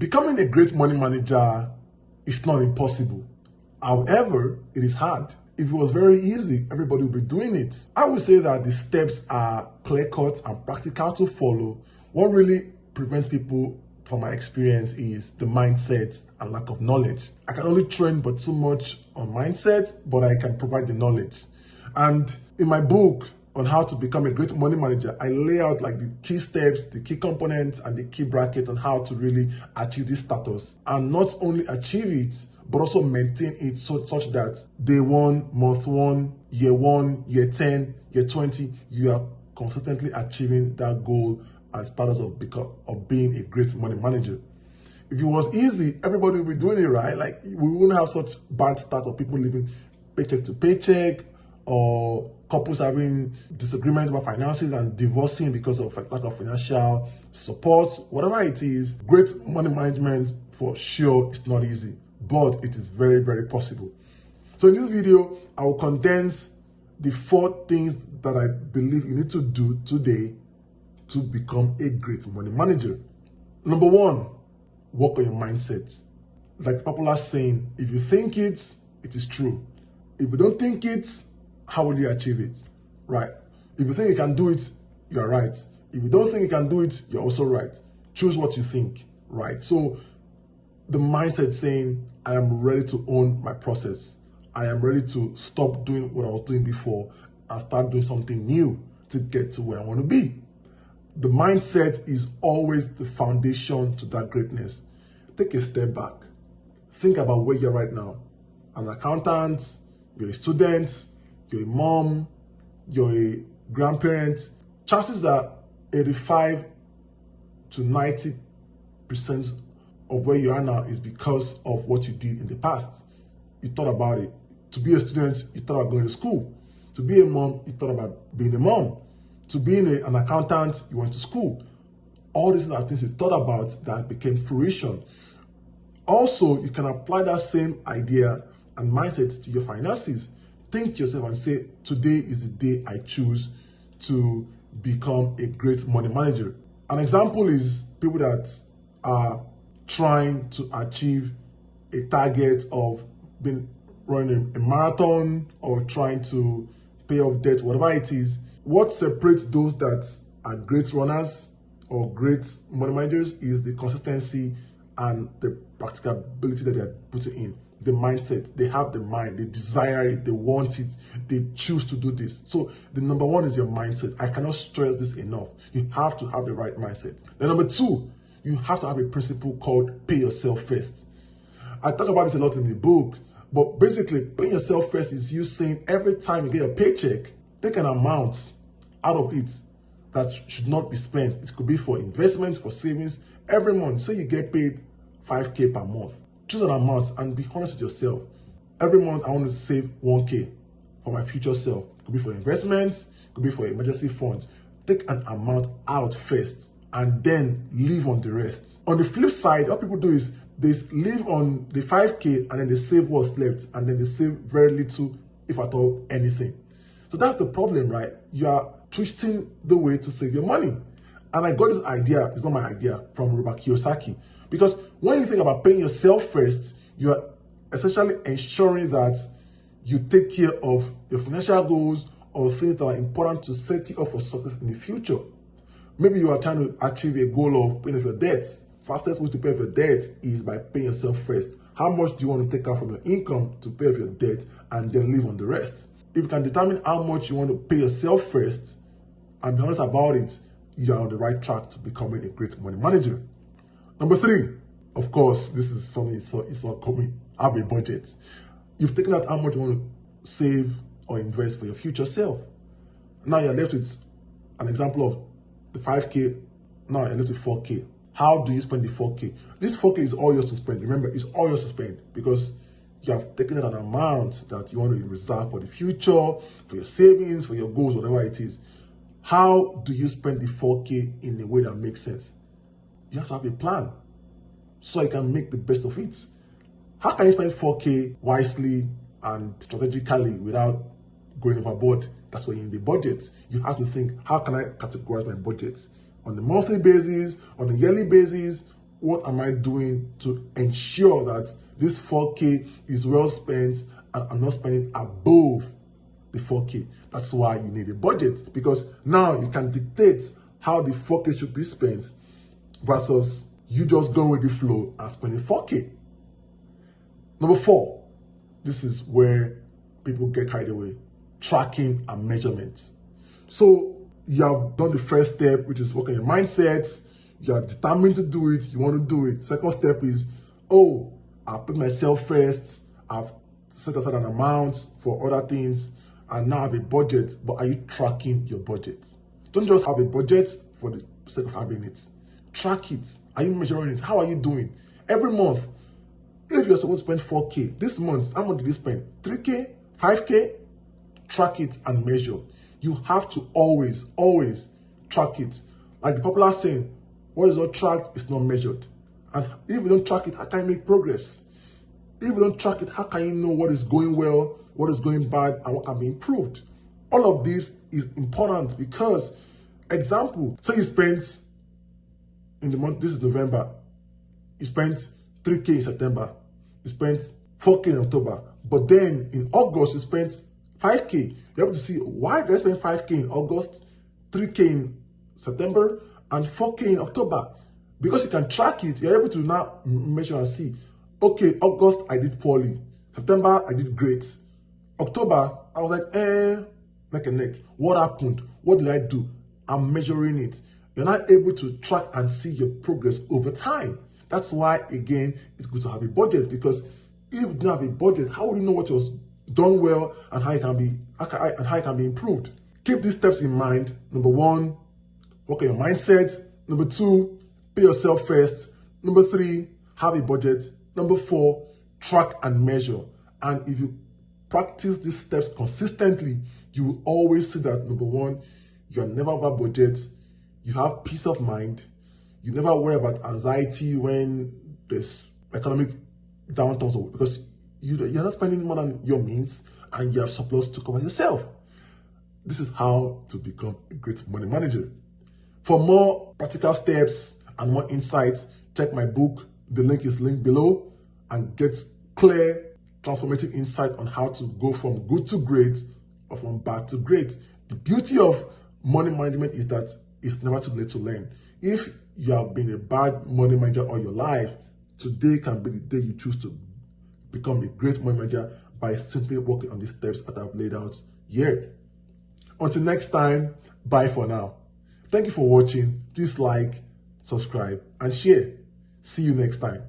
Becoming a great money manager is not impossible. However, it is hard. If it was very easy, everybody would be doing it. I would say that the steps are clear-cut and practical to follow. What really prevents people, from my experience, is the mindset and lack of knowledge. I can only train but so much on mindset, but I can provide the knowledge. And in my book on how to become a great money manager, I lay out like the key steps, the key components, and the key brackets on how to really achieve this status. And not only achieve it, but also maintain it such that day 1, month 1, year 10, year 20, you are consistently achieving that goal and status of being a great money manager. If it was easy, everybody would be doing it, right? Like, we wouldn't have such bad start of people living paycheck to paycheck, or couples having disagreements about finances and divorcing because of lack of financial support. Whatever it is, great money management for sure is not easy, but it is very, very possible. So in this video, I will condense the 4 things that I believe you need to do today to become a great money manager. Number 1, work on your mindset. Like the popular saying, if you think it, it is true. If you don't think it, how will you achieve it? Right? If you think you can do it, you're right. If you don't think you can do it, you're also right. Choose what you think, right? So the mindset saying, I am ready to own my process. I am ready to stop doing what I was doing before and start doing something new to get to where I want to be. The mindset is always the foundation to that greatness. Take a step back. Think about where you're right now. An accountant, you're a student, you're a mom, you're a grandparent. Chances are 85 to 90% of where you are now is because of what you did in the past. You thought about it. To be a student, you thought about going to school. To be a mom, you thought about being a mom. To being an accountant, you went to school. All these are things you thought about that became fruition. Also, you can apply that same idea and mindset to your finances. Think to yourself and say, today is the day I choose to become a great money manager. An example is people that are trying to achieve a target of running a marathon or trying to pay off debt, whatever it is. What separates those that are great runners or great money managers is the consistency and the practicability that they are putting in. The mindset, they have the mind, they desire it, they want it, they choose to do this. So the number 1 is your mindset. I cannot stress this enough. You have to have the right mindset. Then number 2, you have to have a principle called pay yourself first. I talk about this a lot in the book, but basically paying yourself first is you saying every time you get a paycheck, take an amount out of it that should not be spent. It could be for investment, for savings. Every month, say you get paid 5K per month. Choose an amount and be honest with yourself. Every month, I want to save 1K for my future self. It could be for investments, it could be for emergency funds. Take an amount out first and then live on the rest. On the flip side, what people do is they live on the 5K and then they save what's left and then they save very little, if at all, anything. So that's the problem, right? You are twisting the way to save your money. And I got this idea, it's not my idea, from Robert Kiyosaki. Because when you think about paying yourself first, you are essentially ensuring that you take care of your financial goals or things that are important to set you up for success in the future. Maybe you are trying to achieve a goal of paying off your debt. Fastest way to pay off your debt is by paying yourself first. How much do you want to take out from your income to pay off your debt and then live on the rest? If you can determine how much you want to pay yourself first and be honest about it, you are on the right track to becoming a great money manager. Number 3, of course, this is something it's not coming. Have a budget. You've taken out how much you want to save or invest for your future self. Now you're left with an example of the 5K. Now you're left with 4K. How do you spend the 4K? This 4K is all yours to spend. Remember, it's all yours to spend because you have taken out an amount that you want to reserve for the future, for your savings, for your goals, whatever it is. How do you spend the 4K in a way that makes sense? You have to have a plan so you can make the best of it. How can you spend 4K wisely and strategically without going overboard? That's why you need the budget. You have to think, how can I categorize my budget? On a monthly basis, on a yearly basis, what am I doing to ensure that this 4K is well spent and I'm not spending above the 4K. That's why you need a budget, because now you can dictate how the 4K should be spent versus you just going with the flow and spending 4K. Number 4, this is where people get carried away: tracking and measurement. So you have done the first step, which is working your mindset. You are determined to do it. You want to do it. Second step is, oh, I put myself first. I've set aside an amount for other things, and now I have a budget. But are you tracking your budget? Don't just have a budget for the sake of having it. Track it. Are you measuring it? How are you doing? Every month, if you're supposed to spend 4K, this month, how much did you spend? 3K? 5K? Track it and measure. You have to always track it. Like the popular saying, what is not tracked is not measured. And if you don't track it, how can you make progress? If you don't track it, how can you know what is going well, what is going bad, and what can be improved? All of this is important because, example, say you spent in the month, this is November, you spent 3K in September, you spent 4K in October, but then in August you spent 5K. You're able to see, why did I spend 5K in August, 3K in September, and 4K in October? Because you can track it, you're able to now measure and see, okay, August I did poorly, September I did great, October I was like, neck and neck. What happened? What did I do? I'm measuring it. You're not able to track and see your progress over time. That's why, again, it's good to have a budget, because if you don't have a budget, how would you know what was done well and how it can be improved? Keep these steps in mind. Number 1, work on your mindset. Number 2, pay yourself first. Number 3, have a budget. Number 4, track and measure. And if you practice these steps consistently, you will always see that, number 1, you are never over budget. You have peace of mind. You never worry about anxiety when there's economic downturns, because you're not spending more than your means and you have surplus to cover yourself. This is how to become a great money manager. For more practical steps and more insights, check my book. The link is linked below, and get clear, transformative insight on how to go from good to great or from bad to great. The beauty of money management is that it's never too late to learn. If you have been a bad money manager all your life, today can be the day you choose to become a great money manager by simply working on these steps that I've laid out here. Until next time, bye for now. Thank you for watching. Please like, subscribe, and share. See you next time.